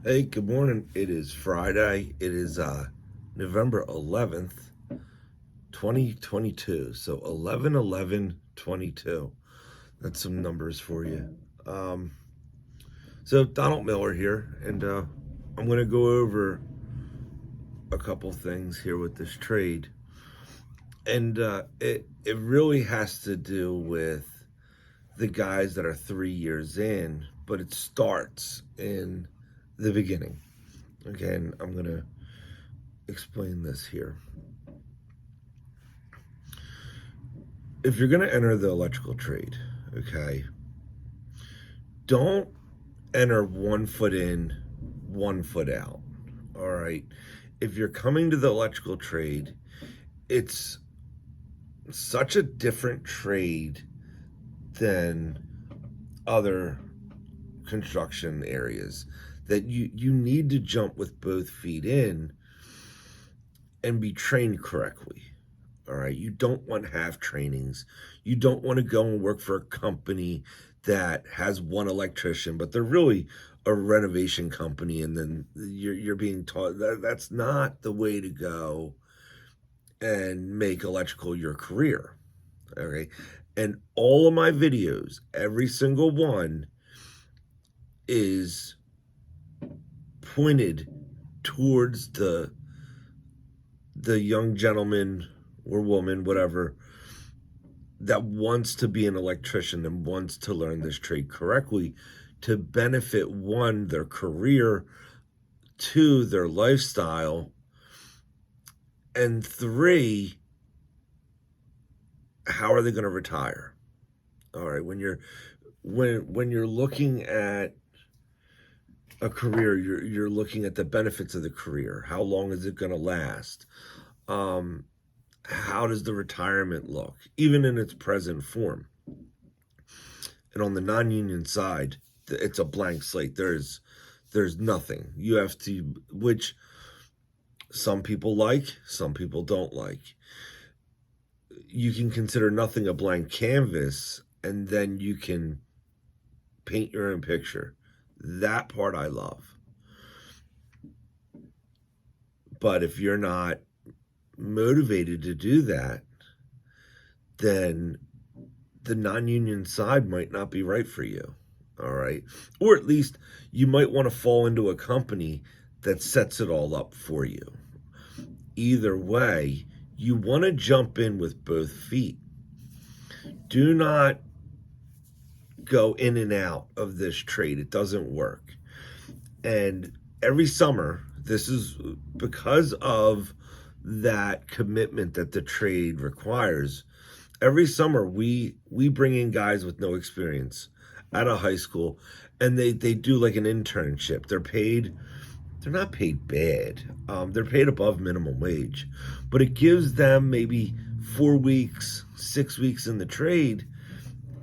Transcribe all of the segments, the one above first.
Hey, good morning. It is Friday. It is November 11th, 2022. So 11/11/22. That's some numbers for you. Um, so Donald Miller here, and I'm going to go over a couple things here with this trade. And it really has to do with the guys that are 3 years in, but it starts in the beginning. Again, I'm going to explain this here. If you're going to enter the electrical trade, okay, don't enter 1 foot in, 1 foot out. All right. If you're coming to the electrical trade, it's such a different trade than other construction areas that you need to jump with both feet in and be trained correctly. All right. You don't want to have trainings. You don't want to go and work for a company that has one electrician, but they're really a renovation company. And then you're being taught that's not the way to go and make electrical your career. Okay. And all of my videos, every single one is pointed towards the young gentleman or woman, whatever, that wants to be an electrician and wants to learn this trade correctly to benefit, one, their career, two, their lifestyle, and three, how are they going to retire? All right, when you're looking at a career, you're looking at the benefits of the career. How long is it going to last? How does the retirement look, even in its present form? And on the non-union side, it's a blank slate. There's nothing. You have to, which some people like, some people don't like. You can consider nothing a blank canvas, and then you can paint your own picture. That part I love. But if you're not motivated to do that, then the non-union side might not be right for you. All right. Or at least you might want to fall into a company that sets it all up for you. Either way, you want to jump in with both feet. Do not go in and out of this trade. It doesn't work. And every summer, this is because of that commitment that the trade requires. Every summer we bring in guys with no experience out of high school, and they do like an internship. They're not paid bad. They're paid above minimum wage, but it gives them maybe 4 weeks, 6 weeks in the trade,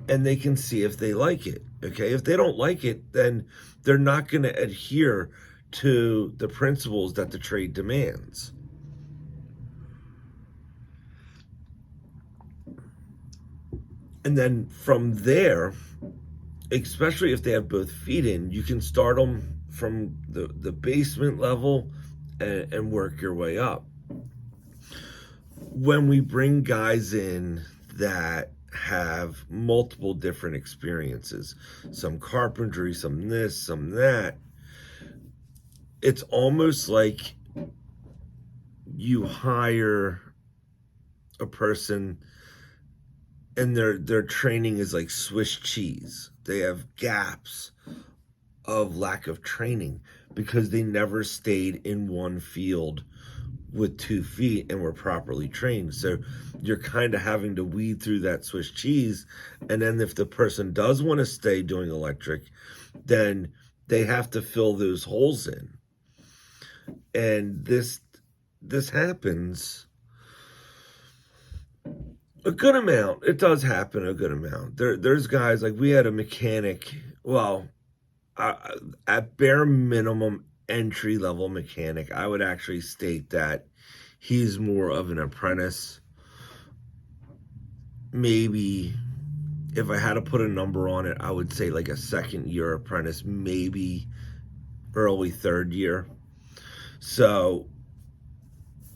and they can see if they like it. Okay, if they don't like it, then they're not going to adhere to the principles that the trade demands. And then from there, especially if they have both feet in, you can start them from the basement level and work your way up. When we bring guys in that have multiple different experiences, some carpentry, some this, some that, it's almost like you hire a person and their training is like Swiss cheese. They have gaps of lack of training because they never stayed in one field with 2 feet and were properly trained. So you're kind of having to weed through that Swiss cheese. And then if the person does want to stay doing electric, then they have to fill those holes in. And this happens a good amount. It does happen a good amount. There's guys like we had a mechanic. Well, at bare minimum entry level mechanic, I would actually state that he's more of an apprentice. Maybe if I had to put a number on it, I would say like a second year apprentice, maybe early third year. So,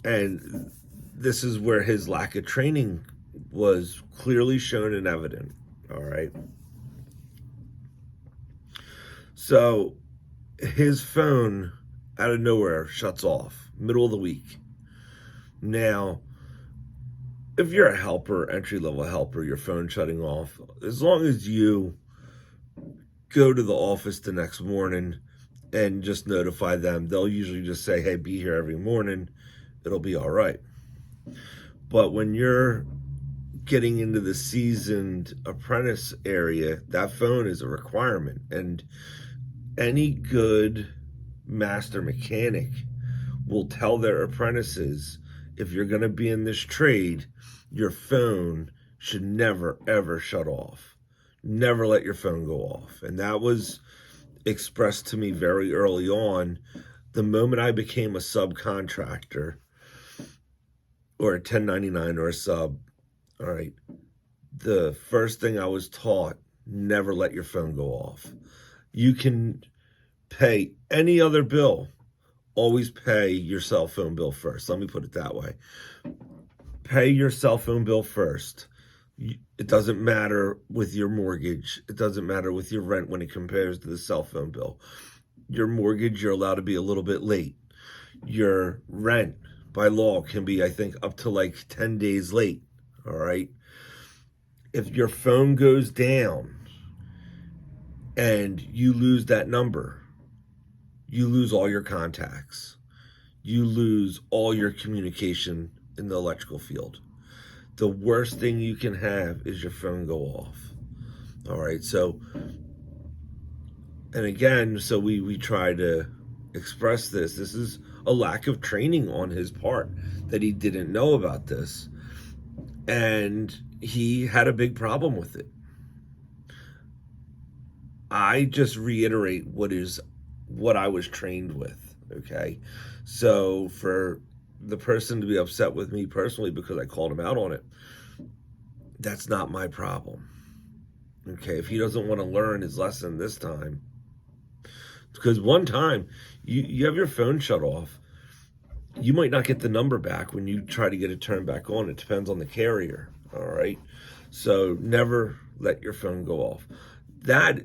and this is where his lack of training was clearly shown and evident. All right. So his phone out of nowhere shuts off, middle of the week. Now, if you're a helper, entry-level helper, your phone shutting off, as long as you go to the office the next morning and just notify them, they'll usually just say, hey, be here every morning. It'll be all right. But when you're getting into the seasoned apprentice area, that phone is a requirement. And any good master mechanic will tell their apprentices, if you're going to be in this trade, your phone should never, ever shut off. Never let your phone go off. And that was expressed to me very early on. The moment I became a subcontractor or a 1099 or a sub, all right, the first thing I was taught, never let your phone go off. You can pay any other bill, always pay your cell phone bill first. Let me put it that way. Pay your cell phone bill first. It doesn't matter with your mortgage. It doesn't matter with your rent when it compares to the cell phone bill. Your mortgage, you're allowed to be a little bit late. Your rent, by law, can be, I think, up to like 10 days late. All right. If your phone goes down and you lose that number, you lose all your contacts. You lose all your communication in the electrical field. The worst thing you can have is your phone go off. All right. So, and again, so we try to express this. This is a lack of training on his part, that he didn't know about this. And he had a big problem with it. I just reiterate what I was trained with, okay? So for the person to be upset with me personally because I called him out on it, that's not my problem, okay? If he doesn't want to learn his lesson this time, because one time you have your phone shut off, you might not get the number back when you try to get it turned back on. It depends on the carrier, all right? So never let your phone go off. That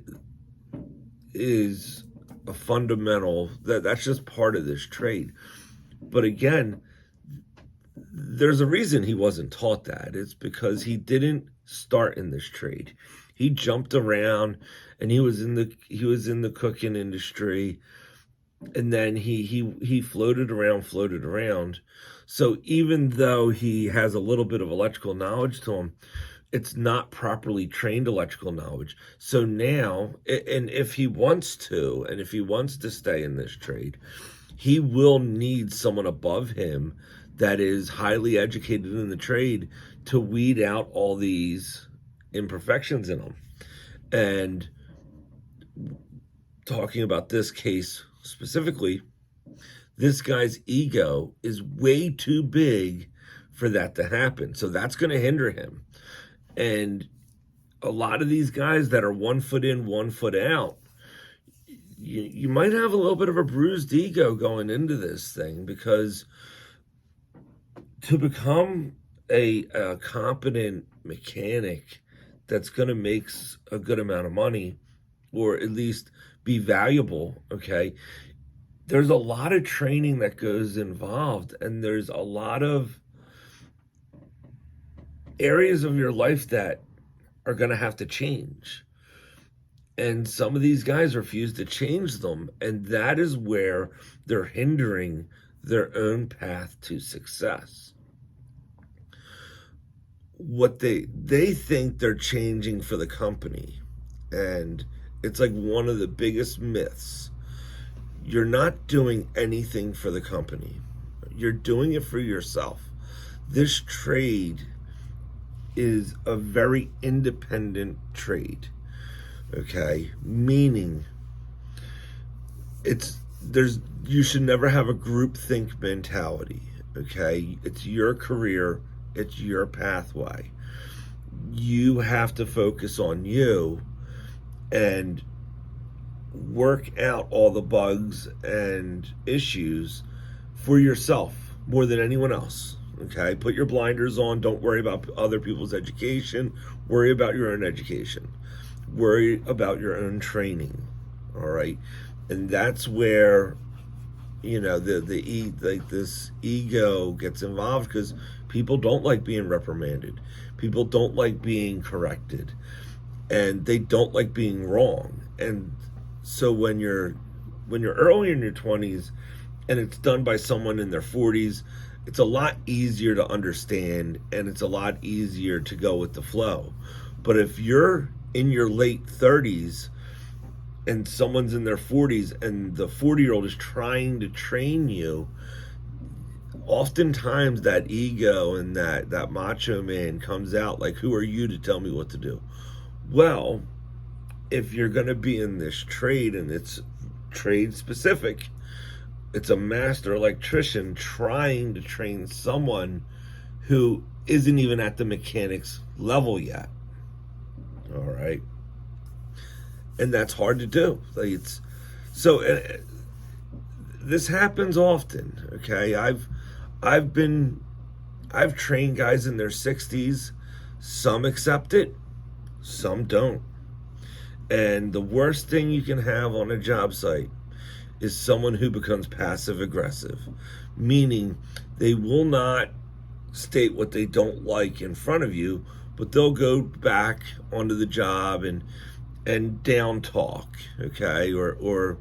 is a fundamental, that's just part of this trade. But again, there's a reason he wasn't taught that. It's because he didn't start in this trade. He jumped around, and he was in the cooking industry, and then he floated around. So even though he has a little bit of electrical knowledge to him, it's not properly trained electrical knowledge. So now, and if he wants to stay in this trade, he will need someone above him that is highly educated in the trade to weed out all these imperfections in them. And talking about this case specifically, this guy's ego is way too big for that to happen. So that's going to hinder him. And a lot of these guys that are 1 foot in, 1 foot out, you might have a little bit of a bruised ego going into this thing, because to become a competent mechanic that's going to make a good amount of money, or at least be valuable, okay, there's a lot of training that goes involved, and there's a lot of areas of your life that are going to have to change. And some of these guys refuse to change them, and that is where they're hindering their own path to success. What they think they're changing for the company, and it's like one of the biggest myths. You're not doing anything for the company. You're doing it for yourself. This trade is a very independent trade, okay? Meaning you should never have a groupthink mentality, okay? It's your career, it's your pathway. You have to focus on you, and work out all the bugs and issues for yourself more than anyone else. Okay, put your blinders on. Don't worry about other people's education. Worry about your own education. Worry about your own training. All right, and that's where like this ego gets involved, because people don't like being reprimanded. People don't like being corrected, and they don't like being wrong. And so when you're early in your 20s and it's done by someone in their 40s, it's a lot easier to understand, and it's a lot easier to go with the flow. But if you're in your late 30s and someone's in their 40s and the 40-year-old is trying to train you, oftentimes that ego and that macho man comes out like, who are you to tell me what to do? Well, if you're going to be in this trade, and it's trade specific, it's a master electrician trying to train someone who isn't even at the mechanics level yet. All right. And that's hard to do. Like, it's so this happens often. Okay. I've trained guys in their 60s. Some accept it, some don't. And the worst thing you can have on a job site is someone who becomes passive aggressive, meaning they will not state what they don't like in front of you, but they'll go back onto the job and down talk, okay, or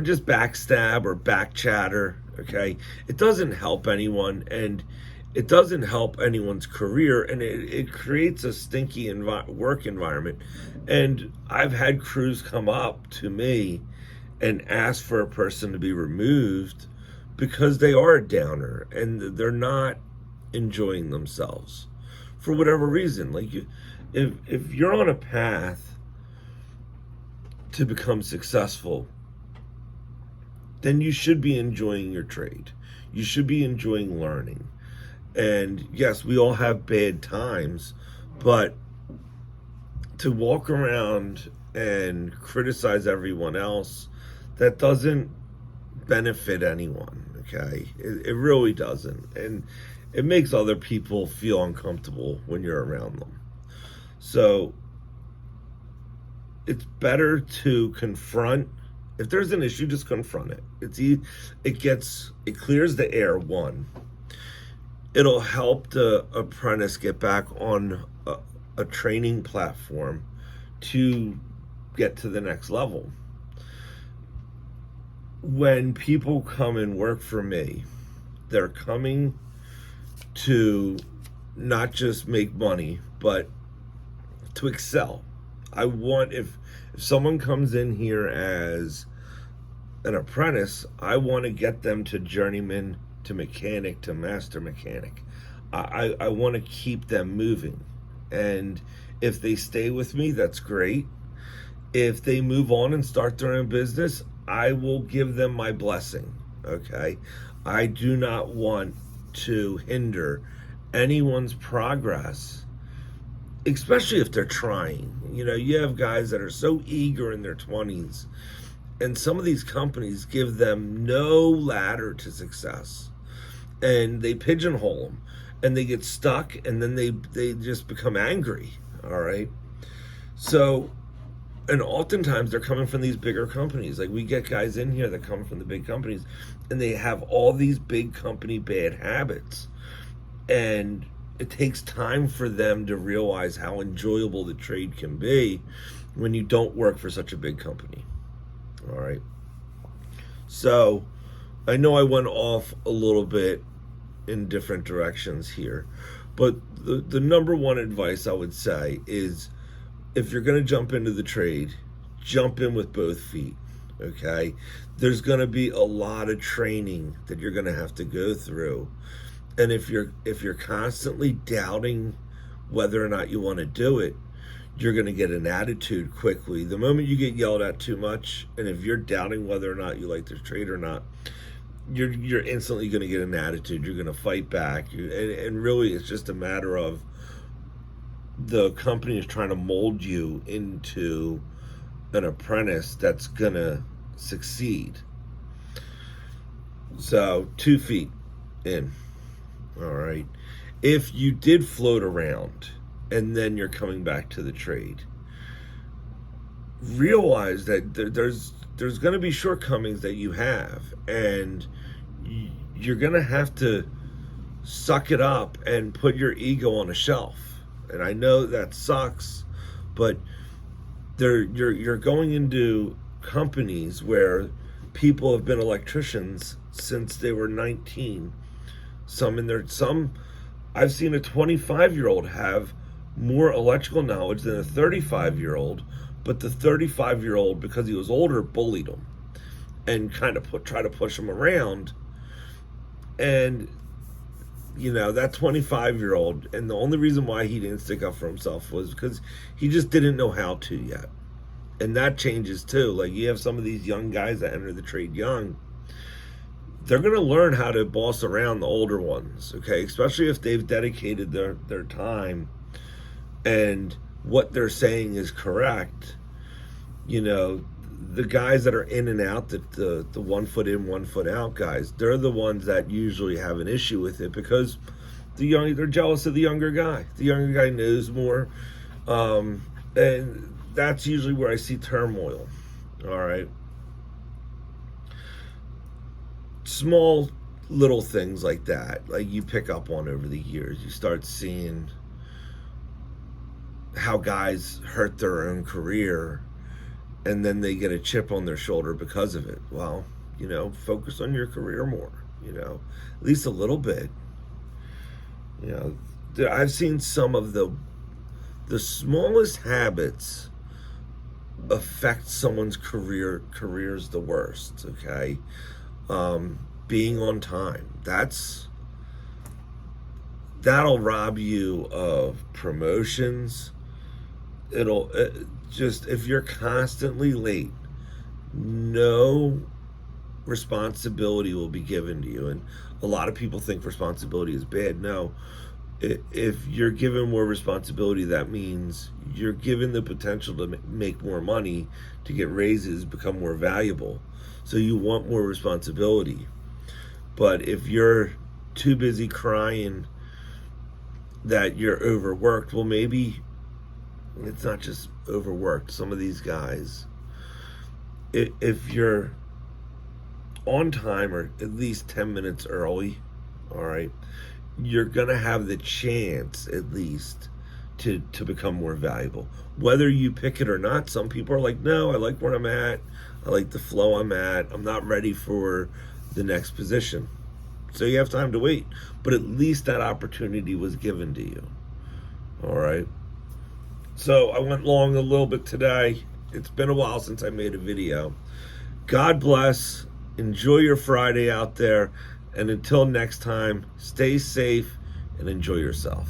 just backstab or back chatter, okay. It doesn't help anyone, and it doesn't help anyone's career, and it creates a stinky work environment. And I've had crews come up to me and ask for a person to be removed because they are a downer and they're not enjoying themselves for whatever reason. Like, if you're on a path to become successful, then you should be enjoying your trade. You should be enjoying learning. And yes, we all have bad times, but to walk around and criticize everyone else, that doesn't benefit anyone, okay? It really doesn't. And it makes other people feel uncomfortable when you're around them. So it's better to confront. If there's an issue, just confront it. It clears the air, one. It'll help the apprentice get back on a training platform to get to the next level. When people come and work for me, they're coming to not just make money, but to excel. I want, if someone comes in here as an apprentice, I want to get them to journeyman, to mechanic, to master mechanic. I want to keep them moving. And if they stay with me, that's great. If they move on and start their own business, I will give them my blessing, okay? I do not want to hinder anyone's progress, especially if they're trying. You have guys that are so eager in their 20s, and some of these companies give them no ladder to success, and they pigeonhole them, and they get stuck, and then they just become angry, all right? So, and oftentimes they're coming from these bigger companies. Like, we get guys in here that come from the big companies, and they have all these big company bad habits. And it takes time for them to realize how enjoyable the trade can be when you don't work for such a big company. All right. So I know I went off a little bit in different directions here, but the number one advice I would say is, if you're going to jump into the trade, jump in with both feet, okay? There's going to be a lot of training that you're going to have to go through. And if you're constantly doubting whether or not you want to do it, you're going to get an attitude quickly. The moment you get yelled at too much, and if you're doubting whether or not you like this trade or not, you're instantly going to get an attitude. You're going to fight back. And really, it's just a matter of the company is trying to mold you into an apprentice that's gonna succeed. So 2 feet in. All right. If you did float around and then you're coming back to the trade, realize that there's going to be shortcomings that you have, and you're going to have to suck it up and put your ego on a shelf. And I know that sucks, but you're going into companies where people have been electricians since they were 19. Some I've seen a 25-year-old have more electrical knowledge than a 35-year-old, but the 35-year-old, because he was older, bullied him and kind of try to push him around. And that 25-year-old, and the only reason why he didn't stick up for himself was because he just didn't know how to yet. And that changes too. Like, you have some of these young guys that enter the trade young, they're going to learn how to boss around the older ones, okay? Especially if they've dedicated their time and what they're saying is correct. The guys that are in and out, the 1 foot in, 1 foot out guys, they're the ones that usually have an issue with it, because they're jealous of the younger guy. The younger guy knows more, and that's usually where I see turmoil. All right. Small little things like that, like you pick up on over the years. You start seeing how guys hurt their own career, and then they get a chip on their shoulder because of it. Well, focus on your career more, at least a little bit. I've seen some of the smallest habits affect someone's careers the worst, okay? Being on time, that'll rob you of promotions. It'll just, if you're constantly late, no responsibility will be given to you. And a lot of people think responsibility is bad. No, if you're given more responsibility, that means you're given the potential to make more money, to get raises, become more valuable. So you want more responsibility. But if you're too busy crying that you're overworked, well, maybe it's not just overworked. Some of these guys, if you're on time or at least 10 minutes early, all right, you're going to have the chance at least to become more valuable. Whether you pick it or not, some people are like, no, I like where I'm at. I like the flow I'm at. I'm not ready for the next position. So you have time to wait. But at least that opportunity was given to you. All right. So I went long a little bit today. It's been a while since I made a video. God bless. Enjoy your Friday out there. And until next time, stay safe and enjoy yourself.